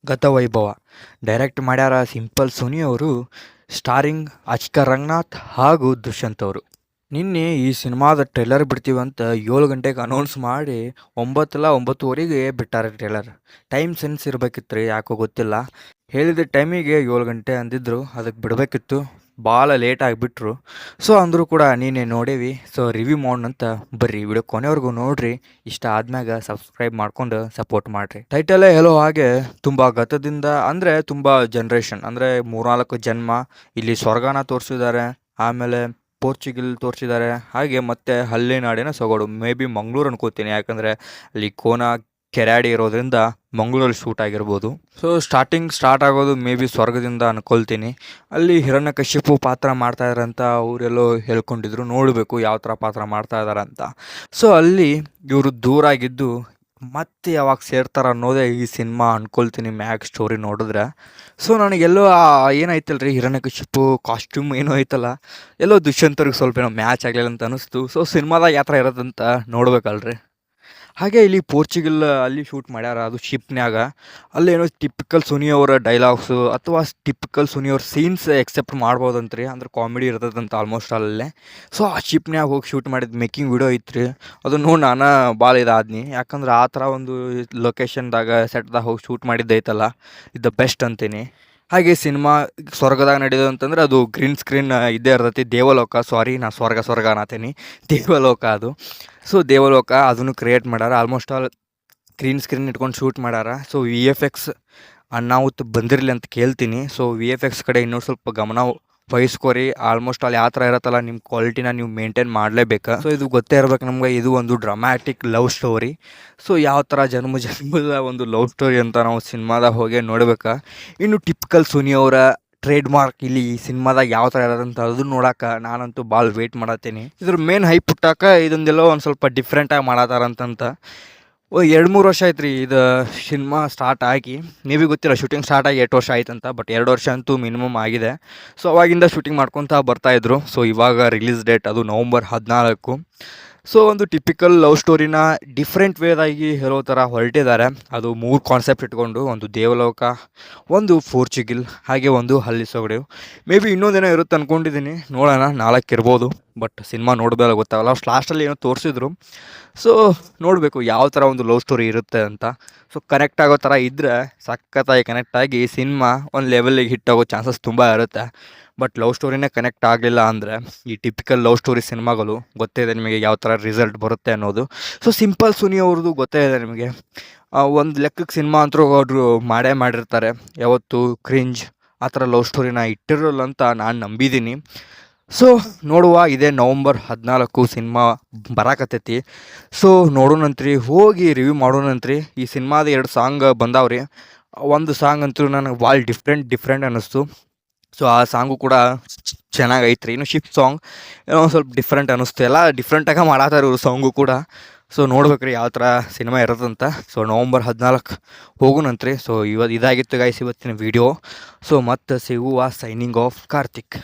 ಗತವೈಭವ direct ಮಾಡ್ಯಾರ simple Suni ಅವರು. ಸ್ಟಾರಿಂಗ್ ಅಚ್ಕರ್ ರಂಗನಾಥ್ ಹಾಗೂ ದುಷ್ಯಂತ್ ಅವರು. ನಿನ್ನೆ ಈ ಸಿನಿಮಾದ ಟ್ರೇಲರ್ ಬಿಡ್ತೀವಂತ 7 ಗಂಟೆಗೆ ಅನೌನ್ಸ್ ಮಾಡಿ 9:30 ಬಿಟ್ಟಾರೆ ಟ್ರೇಲರ್. ಟೈಮ್ ಸೆನ್ಸ್ ಇರಬೇಕಿತ್ತು ರೀ, ಯಾಕೋ ಗೊತ್ತಿಲ್ಲ. ಹೇಳಿದ ಟೈಮಿಗೆ 7 ಗಂಟೆ ಅಂದಿದ್ರು, ಅದಕ್ಕೆ ಬಿಡಬೇಕಿತ್ತು. ಭಾಳ ಲೇಟ್ ಆಗಿಬಿಟ್ರು. ಸೊ ಅಂದರೂ ಕೂಡ ನೀನೇ ನೋಡೇವಿ. ಸೊ ರಿವ್ಯೂ ಮಾಡೋಣಂತ ಬರ್ರಿ, ವಿಡಿಯೋ ಕೊನೆವರೆಗೂ ನೋಡ್ರಿ. ಇಷ್ಟ ಆದ್ಮ್ಯಾಗ ಸಬ್ಸ್ಕ್ರೈಬ್ ಮಾಡ್ಕೊಂಡು ಸಪೋರ್ಟ್ ಮಾಡಿರಿ. ಟೈಟಲೇ ಹೇಳೋ ಹಾಗೆ ತುಂಬ ಗತದಿಂದ ಅಂದರೆ ತುಂಬ ಜನ್ರೇಷನ್ ಅಂದರೆ 3-4 ಜನ್ಮ ಇಲ್ಲಿ ಸ್ವರ್ಗನ ತೋರಿಸಿದ್ದಾರೆ. ಆಮೇಲೆ ಪೋರ್ಚುಗಲ್ ತೋರಿಸಿದ್ದಾರೆ. ಹಾಗೆ ಮತ್ತೆ ಹಳ್ಳಿನಾಡಿನ ಸೊಗಡು, ಮೇ ಬಿ ಮಂಗಳೂರು ಅನ್ಕೋತೀನಿ, ಯಾಕಂದರೆ ಅಲ್ಲಿ ಕೋನ ಕೆರಾಡಿ ಇರೋದ್ರಿಂದ ಮಂಗಳೂರಲ್ಲಿ ಶೂಟ್ ಆಗಿರ್ಬೋದು. ಸೊ ಸ್ಟಾರ್ಟ್ ಆಗೋದು ಮೇ ಬಿ ಸ್ವರ್ಗದಿಂದ ಅನ್ಕೊಳ್ತೀನಿ. ಅಲ್ಲಿ ಹಿರಣ್ಯಕಶಿಪು ಪಾತ್ರ ಮಾಡ್ತಾ ಇದ್ದಾರಂತ ಅವರೆಲ್ಲೋ ಹೇಳ್ಕೊಂಡಿದ್ರು. ನೋಡಬೇಕು ಯಾವ ಥರ ಪಾತ್ರ ಮಾಡ್ತಾ ಇದ್ದಾರೆ ಅಂತ. ಸೊ ಅಲ್ಲಿ ಇವರು ದೂರ ಆಗಿದ್ದು ಮತ್ತೆ ಯಾವಾಗ ಸೇರ್ತಾರ ಅನ್ನೋದೇ ಈ ಸಿನಿಮಾ ಅನ್ಕೊಳ್ತೀನಿ ಮ್ಯಾಗ್ ಸ್ಟೋರಿ ನೋಡಿದ್ರೆ. ಸೊ ನನಗೆಲ್ಲೋ ಏನೈತಲ್ರಿ, ಹಿರಣ್ಯಕಶಿಪು ಕಾಸ್ಟ್ಯೂಮ್ ಏನೋ ಐತಲ್ಲ, ಎಲ್ಲೋ ದುಷ್ಯಂತರಿಗೆ ಸ್ವಲ್ಪ ಏನೋ ಮ್ಯಾಚ್ ಆಗಲಿಲ್ಲ ಅಂತ ಅನಿಸ್ತು. ಸೊ ಸಿನಿಮಾದಾಗ ಯಾವ ಥರ ಇರೋದಂತ ನೋಡ್ಬೇಕಲ್ರಿ. ಹಾಗೆ ಇಲ್ಲಿ ಪೋರ್ಚುಗಲ್ ಅಲ್ಲಿ ಶೂಟ್ ಮಾಡ್ಯಾರ, ಅದು ಶಿಪ್ನ್ಯಾಗ. ಅಲ್ಲೇನೋ ಟಿಪಿಕಲ್ ಸುನಿ ಅವರ ಡೈಲಾಗ್ಸು ಅಥವಾ ಟಿಪಿಕಲ್ ಸುನಿ ಅವ್ರ ಸೀನ್ಸ್ ಎಕ್ಸೆಪ್ಟ್ ಮಾಡ್ಬೋದಂತ್ರಿ. ಅಂದ್ರೆ ಕಾಮಿಡಿ ಇರ್ತದಂತ ಆಲ್ಮೋಸ್ಟ್ ಅಲ್ಲೇ. ಸೊ ಆ ಶಿಪ್ನ್ಯಾಗ ಹೋಗಿ ಶೂಟ್ ಮಾಡಿದ ಮೇಕಿಂಗ್ ವಿಡಿಯೋ ಐತ್ರಿ. ಅದನ್ನು ನೋಡಿ ನಾನು ಭಾಳ ಇದಾದ್ನಿ, ಯಾಕಂದ್ರೆ ಆ ಥರ ಒಂದು ಲೊಕೇಶನ್ದಾಗ ಸೆಟ್ದಾಗ ಹೋಗಿ ಶೂಟ್ ಮಾಡಿದ್ದೈತಲ್ಲ, ಇದು ಬೆಸ್ಟ್ ಅಂತೀನಿ. ಹಾಗೆ ಸಿನಿಮಾ ಸ್ವರ್ಗದಾಗ ನಡೆಯೋದು ಅಂತಂದ್ರೆ ಅದು ಗ್ರೀನ್ ಸ್ಕ್ರೀನ್ ಇದ್ದೇ ಇರ್ತೈತಿ. ದೇವಲೋಕ, ಸಾರಿ ನಾ ಸ್ವರ್ಗ ಅನ್ನತೀನಿ, ದೇವಲೋಕ ಅದು. ಸೊ ದೇವಲೋಕ ಅದನ್ನು ಕ್ರಿಯೇಟ್ ಮಾಡ್ಯಾರ. ಆಲ್ಮೋಸ್ಟ್ ಆಲ್ ಗ್ರೀನ್ ಸ್ಕ್ರೀನ್ ಇಟ್ಕೊಂಡು ಶೂಟ್ ಮಾಡ್ಯಾರ. ಸೊ VFX ಅನಾಹುತ ಬಂದಿರಲಿ ಅಂತ ಕೇಳ್ತೀನಿ. ಸೊ VFX ಕಡೆ ಇನ್ನೂ ಸ್ವಲ್ಪ ಗಮನ ವಹಿಸ್ಕೋರಿ. ಆಲ್ಮೋಸ್ಟ್ ಆಲ್ ಯಾವ ಥರ ಇರತ್ತಲ್ಲ, ನಿಮ್ಮ ಕ್ವಾಲಿಟಿನ ನೀವು ಮೇಂಟೈನ್ ಮಾಡಲೇಬೇಕು. ಸೊ ಇದು ಗೊತ್ತೇ ಇರ್ಬೇಕು ನಮ್ಗೆ, ಇದು ಒಂದು ಡ್ರಾಮ್ಯಾಟಿಕ್ ಲವ್ ಸ್ಟೋರಿ. ಸೊ ಯಾವ ಥರ ಜನ್ಮದ ಒಂದು ಲವ್ ಸ್ಟೋರಿ ಅಂತ ನಾವು ಸಿನಿಮಾದಾಗ ಹೋಗಿ ನೋಡ್ಬೇಕು. ಇನ್ನು ಟಿಪಿಕಲ್ ಸುನಿ ಅವರ ಟ್ರೇಡ್ ಮಾರ್ಕ್ ಇಲ್ಲಿ ಈ ಸಿನಿಮಾದಾಗ ಯಾವ ಥರ ಇರೋದಂತ ಅದನ್ನು ನೋಡೋಕೆ ನಾನಂತೂ ಭಾಳ ವೆಯ್ಟ್ ಮಾಡತ್ತೀನಿ. ಇದ್ರ ಮೇನ್ ಹೈಪ್ ಹುಟ್ಟಾಕ ಇದೊಂದೆಲ್ಲೋ ಒಂದು ಸ್ವಲ್ಪ ಡಿಫ್ರೆಂಟಾಗಿ ಮಾಡತ್ತಾರಂತಂತ. 2-3 ವರ್ಷ ಆಯ್ತು ರೀ ಇದು ಸಿನಿಮಾ ಸ್ಟಾರ್ಟ್ ಆಗಿ. ನೀವೇ ಗೊತ್ತಿಲ್ಲ ಶೂಟಿಂಗ್ ಸ್ಟಾರ್ಟ್ ಆಗಿ 8 ವರ್ಷ ಆಯ್ತಂತ, ಬಟ್ 2 ವರ್ಷ ಅಂತೂ ಮಿನಿಮಮ್ ಆಗಿದೆ. ಸೊ ಅವಾಗಿಂದ ಶೂಟಿಂಗ್ ಮಾಡ್ಕೊತಾ ಬರ್ತಾಯಿದ್ರು. ಸೊ ಇವಾಗ ರಿಲೀಸ್ ಡೇಟ್ ಅದು ನವಂಬರ್ 14. ಸೊ ಒಂದು ಟಿಪಿಕಲ್ ಲವ್ ಸ್ಟೋರಿನ ಡಿಫ್ರೆಂಟ್ ವೇದಾಗಿ ಹೇಳೋ ಥರ ಹೊರಟಿದ್ದಾರೆ. ಅದು 3 ಕಾನ್ಸೆಪ್ಟ್ ಇಟ್ಕೊಂಡು, ಒಂದು ದೇವಲೋಕ, ಒಂದು ಪೋರ್ಚುಗಲ್, ಹಾಗೆ ಒಂದು ಹಳ್ಳಿ ಸೊಗಡು. ಮೇ ಬಿ ಇನ್ನೊಂದೇನೋ ಇರುತ್ತೆ ಅಂದ್ಕೊಂಡಿದ್ದೀನಿ, ನೋಡೋಣ. 4 ಇರ್ಬೋದು, ಬಟ್ ಸಿನಿಮಾ ನೋಡಿದ್ಮೇಲೆ ಗೊತ್ತಾಗಲ್ಲ. ಲಾಸ್ಟಲ್ಲಿ ಏನೋ ತೋರಿಸಿದ್ರು. ಸೊ ನೋಡಬೇಕು ಯಾವ ಥರ ಒಂದು ಲವ್ ಸ್ಟೋರಿ ಇರುತ್ತೆ ಅಂತ. ಸೊ ಕನೆಕ್ಟ್ ಆಗೋ ಥರ ಇದ್ದರೆ ಸಖತ್ತಾಗಿ ಕನೆಕ್ಟ್ ಆಗಿ ಸಿನಿಮಾ ಒಂದು ಲೆವೆಲ್ಲಿಗೆ ಹಿಟ್ ಆಗೋ ಚಾನ್ಸಸ್ ತುಂಬ ಇರುತ್ತೆ. ಬಟ್ ಲವ್ ಸ್ಟೋರಿನೇ ಕನೆಕ್ಟ್ ಆಗಲಿಲ್ಲ ಅಂದರೆ ಈ ಟಿಪಿಕಲ್ ಲವ್ ಸ್ಟೋರಿ ಸಿನಿಮಾಗಳು ಗೊತ್ತೇ ಇದೆ ನಿಮಗೆ ಯಾವ ಥರ ರಿಸಲ್ಟ್ ಬರುತ್ತೆ ಅನ್ನೋದು. ಸೊ ಸಿಂಪಲ್ ಸುನಿ ಅವ್ರದ್ದು ಗೊತ್ತೇ ಇದೆ ನಿಮಗೆ. ಒಂದು ಲೆಕ್ಕಕ್ಕೆ ಸಿನಿಮಾ ಅಂತೂ ಅವರು ಮಾಡಿರ್ತಾರೆ. ಯಾವತ್ತು ಕ್ರಿಂಜ್ ಆ ಥರ ಲವ್ ಸ್ಟೋರಿನ ಇಟ್ಟಿರೋಲ್ಲ ಅಂತ ನಾನು ನಂಬಿದ್ದೀನಿ. ಸೊ ನೋಡುವ, ಇದೇ ನವಂಬರ್ 14 ಸಿನಿಮಾ ಬರಾಕತ್ತೈತಿ. ಸೊ ನೋಡೋಣಂತ್ರಿ, ಹೋಗಿ ರಿವ್ಯೂ ಮಾಡೋಣಂತ್ರಿ. ಈ ಸಿನಿಮಾದ 2 ಸಾಂಗ್ ಬಂದಾವ್ರಿ. ಒಂದು ಸಾಂಗ್ ಅಂತೂ ನನಗೆ ಭಾಳ ಡಿಫ್ರೆಂಟ್ ಅನ್ನಿಸ್ತು. ಸೊ ಆ ಸಾಂಗು ಕೂಡ ಚೆನ್ನಾಗೈತ್ರಿ. ಇನ್ನು ಶಿಫ್ಟ್ ಸಾಂಗ್ ಏನೋ ಒಂದು ಸ್ವಲ್ಪ ಡಿಫ್ರೆಂಟ್ ಅನ್ನಿಸ್ತು. ಎಲ್ಲ ಡಿಫ್ರೆಂಟಾಗಿ ಮಾಡತ್ತಾರೆ ಇವರು ಸಾಂಗು ಕೂಡ. ಸೊ ನೋಡ್ಬೇಕ್ರಿ ಯಾವ ಥರ ಸಿನಿಮಾ ಇರೋದಂತ. ಸೊ ನವಂಬರ್ 14 ಹೋಗೋಣಂತ್ರಿ. ಸೊ ಇದಾಗಿತ್ತು ಗೈಸ್ ಇವತ್ತಿನ ವೀಡಿಯೋ. ಸೊ ಮತ್ತೆ ಸಿಗುವ. Signing off Karthik.